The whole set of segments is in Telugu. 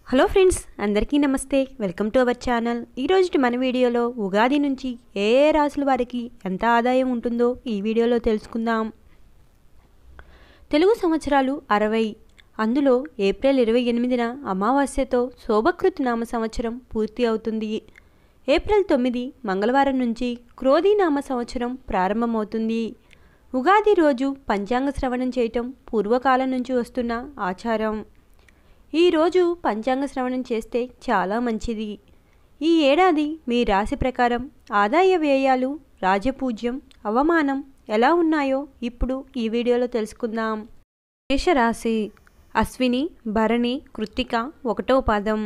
హలో ఫ్రెండ్స్, అందరికీ నమస్తే. Welcome to our channel. ఈరోజు మన వీడియోలో ఉగాది నుంచి ఏ రాశుల వారికి ఎంత ఆదాయం ఉంటుందో ఈ వీడియోలో తెలుసుకుందాం. తెలుగు సంవత్సరాలు 60. అందులో ఏప్రిల్ 28న అమావాస్యతో శోభకృత్ నామ సంవత్సరం పూర్తి అవుతుంది. ఏప్రిల్ 9 మంగళవారం నుంచి క్రోధీ నామ సంవత్సరం ప్రారంభమవుతుంది. ఉగాది రోజు పంచాంగ శ్రవణం చేయటం పూర్వకాలం నుంచి వస్తున్న ఆచారం. ఈరోజు పంచాంగ శ్రవణం చేస్తే చాలా మంచిది. ఈ ఏడాది మీ రాశి ప్రకారం ఆదాయ వ్యయాలు, రాజపూజ్యం, అవమానం ఎలా ఉన్నాయో ఇప్పుడు ఈ వీడియోలో తెలుసుకుందాం. మేషరాశి. అశ్విని, భరణి, కృత్తిక 1వ పాదం.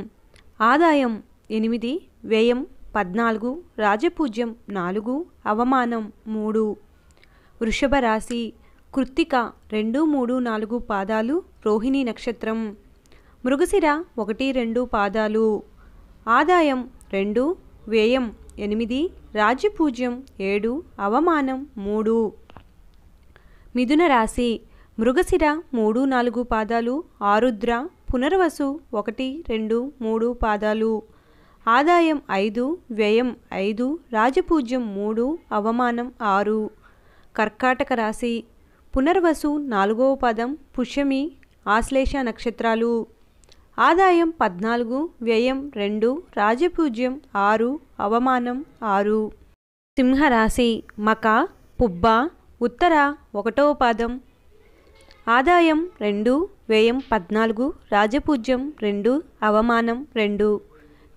ఆదాయం 8, వ్యయం 14, రాజపూజ్యం 4, అవమానం 3. వృషభ రాశి. కృత్తిక 2, 3, 4 పాదాలు, రోహిణి నక్షత్రం. మృగశిర 1, 2 పాదాలు. ఆదాయం 2, వ్యయం 8, రాజపూజ్యం 7, అవమానం 3. మిథున రాశి. మృగశిర 3, 4 పాదాలు, ఆరుద్ర, పునర్వసు 1, 2, 3 పాదాలు. ఆదాయం 5, వ్యయం 5, రాజపూజ్యం 3, అవమానం 6. కర్కాటక రాశి. పునర్వసు 4వ పాదం, పుష్యమి, ఆశ్లేష నక్షత్రాలు. ఆదాయం 14, వ్యయం 2, రాజపూజ్యం 6, అవమానం 6. సింహరాశి. మక, పుబ్బ, ఉత్తర 1వ పాదం. ఆదాయం 2, వ్యయం 14, రాజపూజ్యం 2, అవమానం 2.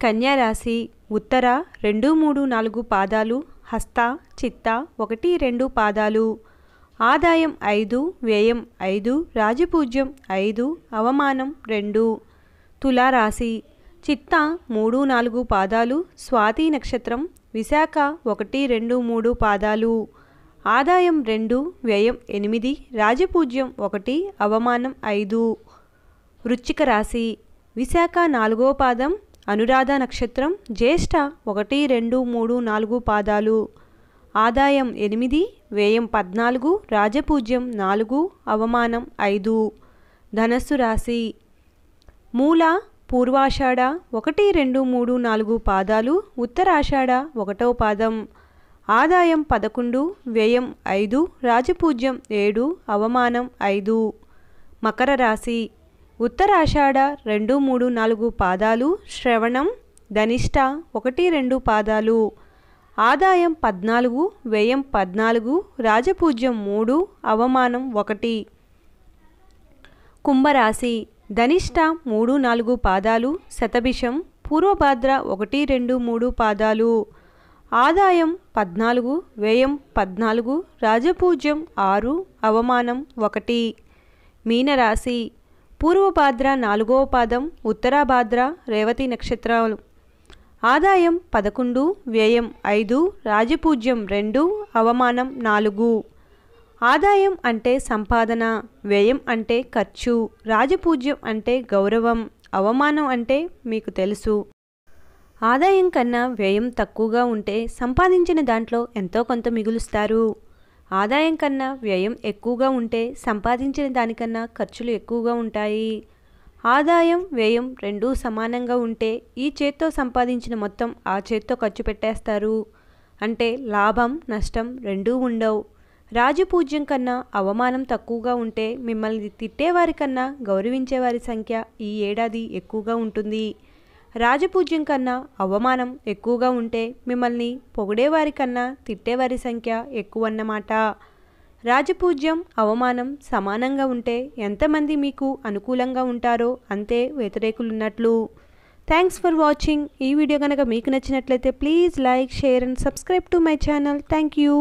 కన్యారాశి. ఉత్తర 2, 3, 4 పాదాలు, హస్త, చిత్త 1, 2 పాదాలు. ఆదాయం 5, వ్యయం 5, రాజపూజ్యం 5, అవమానం 2. తులారాశి. చిత్త 3, 4 పాదాలు, స్వాతి నక్షత్రం, విశాఖ 1, 2, 3 పాదాలు. ఆదాయం 2, వ్యయం 8, రాజపూజ్యం 1, అవమానం 5. వృశ్చిక రాశి. విశాఖ 4వ పాదం, అనురాధ నక్షత్రం, జ్యేష్ఠ 1, 2, 3, 4 పాదాలు. ఆదాయం 8, వ్యయం 14, రాజపూజ్యం 4, అవమానం 5. ధనస్సు రాశి. మూల, పూర్వాషాఢ 1, 2, 3, 4 పాదాలు, ఉత్తరాషాఢ 1వ పాదం. ఆదాయం 11, వ్యయం 5, రాజపూజ్యం 7, అవమానం 5. మకర రాశి. ఉత్తరాషాఢ 2, 3, 4 పాదాలు, శ్రవణం, ధనిష్ట 1, 2 పాదాలు. ఆదాయం 14, వ్యయం 14, రాజపూజ్యం 3, అవమానం 1. కుంభరాశి. ధనిష్ట 3, 4 పాదాలు, శతభిషం, పూర్వభాద్ర 1, 2, 3 పాదాలు. ఆదాయం 14, వ్యయం 14, రాజపూజ్యం 6, అవమానం 1. మీనరాశి. పూర్వభాద్ర 4వ పాదం, ఉత్తరాభాద్ర, రేవతి నక్షత్రాలు. ఆదాయం 11, వ్యయం 5, రాజపూజ్యం 2, అవమానం 4. ఆదాయం అంటే సంపాదన, వ్యయం అంటే ఖర్చు, రాజపూజ్యం అంటే గౌరవం, అవమానం అంటే మీకు తెలుసు. ఆదాయం కన్నా వ్యయం తక్కువగా ఉంటే సంపాదించిన దాంట్లో ఎంతో కొంత మిగులుస్తారు. ఆదాయం కన్నా వ్యయం ఎక్కువగా ఉంటే సంపాదించిన దానికన్నా ఖర్చులు ఎక్కువగా ఉంటాయి. ఆదాయం, వ్యయం రెండూ సమానంగా ఉంటే ఈ చేత్తో సంపాదించిన మొత్తం ఆ చేత్తో ఖర్చు పెట్టేస్తారు. అంటే లాభం, నష్టం రెండూ ఉండవు. రాజపూజ్యం కన్నా అవమానం తక్కువగా ఉంటే మిమ్మల్ని తిట్టేవారి కన్నా గౌరవించేవారి సంఖ్య ఈ ఏడాది ఎక్కువగా ఉంటుంది. రాజపూజ్యం కన్నా అవమానం ఎక్కువగా ఉంటే మిమ్మల్ని పొగిడేవారి కన్నా తిట్టేవారి సంఖ్య ఎక్కువన్నమాట. రాజపూజ్యం, అవమానం సమానంగా ఉంటే ఎంతమంది మీకు అనుకూలంగా ఉంటారో అంతే వ్యతిరేకులున్నట్లు. Thanks for watching. ఈ వీడియో కనుక మీకు నచ్చినట్లయితే please like, share and subscribe to my channel. Thank you.